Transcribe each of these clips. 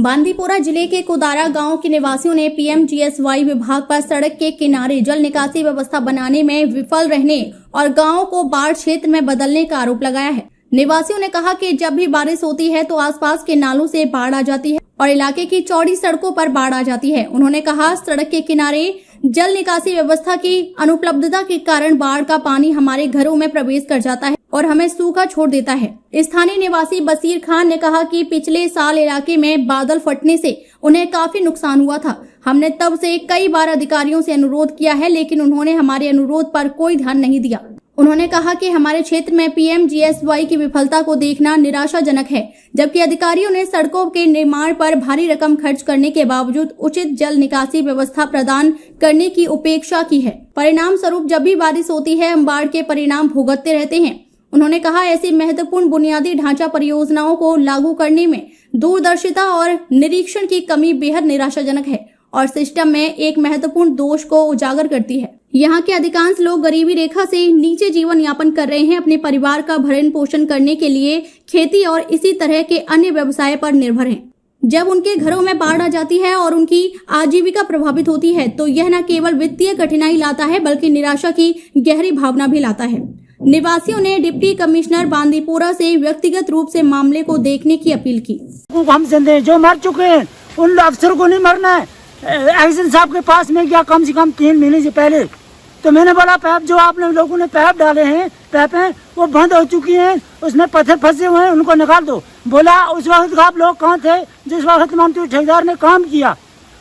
बांदीपोरा जिले के कुदारा गांव के निवासियों ने पीएमजीएसवाई विभाग पर सड़क के किनारे जल निकासी व्यवस्था बनाने में विफल रहने और गांव को बाढ़ क्षेत्र में बदलने का आरोप लगाया है। निवासियों ने कहा कि जब भी बारिश होती है तो आसपास के नालों से बाढ़ आ जाती है और इलाके की चौड़ी सड़कों पर बाढ़ आ जाती है। उन्होंने कहा, सड़क के किनारे जल निकासी व्यवस्था की अनुपलब्धता के कारण बाढ़ का पानी हमारे घरों में प्रवेश कर जाता है और हमें सूखा छोड़ देता है। स्थानीय निवासी बसीर खान ने कहा कि पिछले साल इलाके में बादल फटने से उन्हें काफी नुकसान हुआ था। हमने तब से कई बार अधिकारियों से अनुरोध किया है, लेकिन उन्होंने हमारे अनुरोध पर कोई ध्यान नहीं दिया। उन्होंने कहा कि हमारे क्षेत्र में पीएमजीएसवाई की विफलता को देखना निराशाजनक है, जबकि अधिकारियों ने सड़कों के निर्माण पर भारी रकम खर्च करने के बावजूद उचित जल निकासी व्यवस्था प्रदान करने की उपेक्षा की है। परिणाम स्वरूप जब भी बारिश होती है हम बाढ़ के परिणाम भुगतते रहते हैं। उन्होंने कहा, ऐसी महत्वपूर्ण बुनियादी ढांचा परियोजनाओं को लागू करने में दूरदर्शिता और निरीक्षण की कमी बेहद निराशाजनक है और सिस्टम में एक महत्वपूर्ण दोष को उजागर करती है। यहाँ के अधिकांश लोग गरीबी रेखा से नीचे जीवन यापन कर रहे हैं। अपने परिवार का भरण पोषण करने के लिए खेती और इसी तरह के अन्य व्यवसाय पर निर्भर हैं। जब उनके घरों में बाढ़ आ जाती है और उनकी आजीविका प्रभावित होती है तो यह न केवल वित्तीय कठिनाई लाता है बल्कि निराशा की गहरी भावना भी लाता है। निवासियों ने डिप्टी कमिश्नर बांदीपोरा से व्यक्तिगत रूप से मामले को देखने की अपील की। हम जिंदे जो मर चुके हैं उन अफसर को नहीं मरना है। एक्शन साहब के पास में गया कम से कम 3 महीने से पहले, तो मैंने बोला पैप जो आपने लोगों ने पैप डाले हैं पैपें वो बंद हो चुकी हैं, उसमें पत्थर फंसे हुए हैं, उनको निकाल दो। बोला उस वक्त आप लोग कहाँ थे जिस वक्त मंत्री ठेकेदार ने काम किया?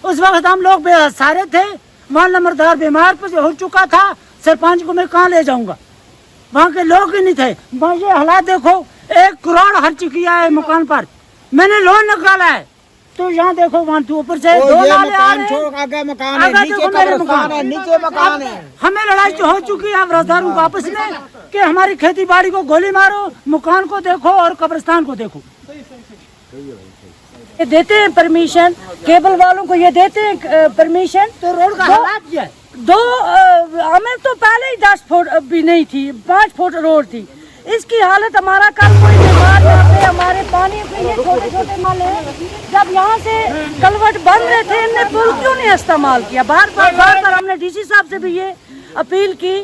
उस वक्त हम लोग सारे थे, वहाँ नंबरदार बीमार हो चुका था, सरपंच को मैं कहाँ ले जाऊंगा? वहाँ के लोग ही नहीं थे। वहाँ ये हालात देखो, 1 करोड़ खर्च किया है मकान पर, मैंने लोन निकाला है। तो यहाँ देखो वहाँ ऊपर से 2 नाले आ रहे हैं, आगे मकान है, नीचे कब्रिस्तान है, नीचे मकान है। हमें लड़ाई तो हो चुकी है राजधानी वापस में कि हमारी खेती बाड़ी को गोली मारो, मकान को देखो और कब्रिस्तान को देखो। ये देते हैं परमिशन, केबल वालों को ये देते हैं परमिशन, तो रोड का हालात क्या है? हमें तो पहले ही 10 फुट भी नहीं थी, 5 फुट रोड थी। इसकी हालत हमारा कल कोई बीमार जाते, हमारे पानी के ये छोटे छोटे नाले जब यहाँ से कलवट बन रहे थे, इनने पुल क्यों नहीं इस्तेमाल किया? बार बार हमने डीसी साहब से भी ये अपील की।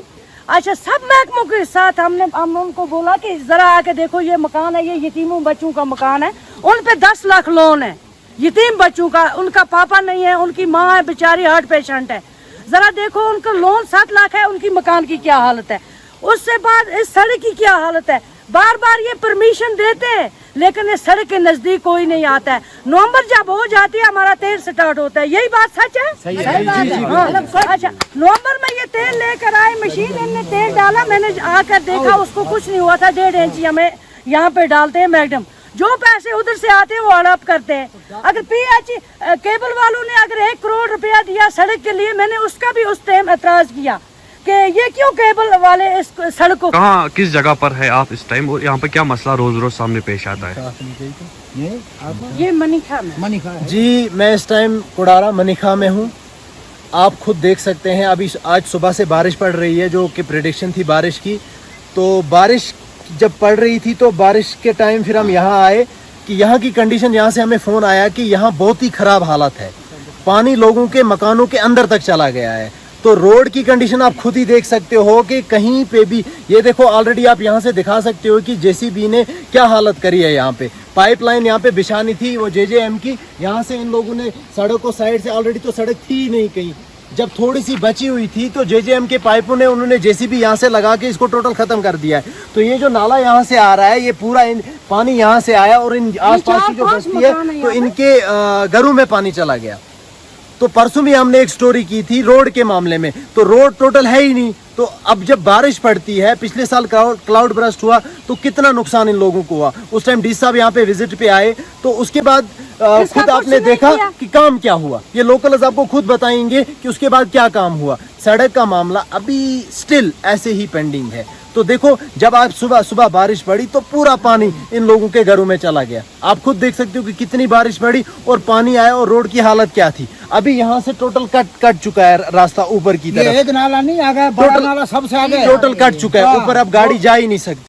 अच्छा, सब महकमों के साथ हमने उनको बोला कि जरा आके देखो, ये मकान है, ये यतीमों बच्चों का मकान है, उन पे 10 लाख लोन है यतीम बच्चों का। उनका पापा नहीं है, उनकी माँ है बेचारी हार्ट पेशेंट है, जरा देखो उनका लोन 7 लाख है, उनकी मकान की क्या हालत है। उससे बाद इस सड़क की क्या हालत है। बार बार ये परमिशन देते हैं लेकिन इस सड़क के नजदीक कोई नहीं आता है। नवंबर जब हो जाती है हमारा तेल स्टार्ट होता है, यही बात सच है? सही बात है। हाँ। अच्छा, नवंबर में ये तेल लेकर आए, मशीन इनने तेल डाला, मैंने आकर देखा उसको कुछ नहीं हुआ था। 1.5 इंच हमें यहाँ पे डालते हैं मैडम, जो पैसे उधर से आते हैं वो हड़प करते हैं। अगर पीएच केबल वालों ने अगर 1 करोड़ रुपया दिया सड़क के लिए, मैंने उसका भी उस टाइम एतराज किया कि ये क्यों केबल वाले इस सड़क को। कहाँ किस जगह पर है आप इस टाइम और यहाँ पे क्या मसला रोज रोज सामने पेश आता है? ये मनीखा में। जी, मैं इस टाइम कुडारा मनीखा में हूँ। आप खुद देख सकते हैं, अभी आज सुबह से बारिश पड़ रही है, जो कि प्रेडिक्शन थी बारिश की। तो बारिश जब पड़ रही थी तो बारिश के टाइम फिर हम यहाँ आए कि यहाँ की कंडीशन, यहाँ से हमें फ़ोन आया कि यहाँ बहुत ही ख़राब हालत है, पानी लोगों के मकानों के अंदर तक चला गया है। तो रोड की कंडीशन आप खुद ही देख सकते हो कि कहीं पे भी, ये देखो ऑलरेडी आप यहाँ से दिखा सकते हो कि जेसीबी ने क्या हालत करी है। यहाँ पे पाइपलाइन यहाँ पे बिछानी थी वो जेजेएम की, यहाँ से इन लोगों ने सड़क को साइड से, ऑलरेडी तो सड़क थी ही नहीं कहीं, जब थोड़ी सी बची हुई थी तो जेजेएम के पाइपों ने उन्होंने जेसीबी यहाँ से लगा के इसको टोटल खत्म कर दिया है। तो ये जो नाला यहाँ से आ रहा है, ये पूरा पानी यहाँ से आया और इन आसपास की जो बस्ती है तो इनके घरों में पानी चला गया। तो परसों भी हमने एक स्टोरी की थी रोड के मामले में, तो रोड टोटल है ही नहीं। तो अब जब बारिश पड़ती है, पिछले साल क्लाउड बर्स्ट हुआ तो कितना नुकसान इन लोगों को हुआ। उस टाइम डी साहब यहाँ पे विजिट पे आए तो उसके बाद खुद आपने देखा कि काम क्या हुआ। ये लोकल्स आपको खुद बताएंगे कि उसके बाद क्या काम हुआ। सड़क का मामला अभी स्टिल ऐसे ही पेंडिंग है। तो देखो, जब आज सुबह सुबह बारिश पड़ी तो पूरा पानी इन लोगों के घरों में चला गया। आप खुद देख सकते हो कि कितनी बारिश पड़ी और पानी आया और रोड की हालत क्या थी। अभी यहाँ से टोटल कट चुका है रास्ता ऊपर की तरफ। एक नाला नहीं आ गया, बड़ा नाला सबसे आगे टोटल कट चुका है ऊपर, अब गाड़ी जा ही नहीं सकती।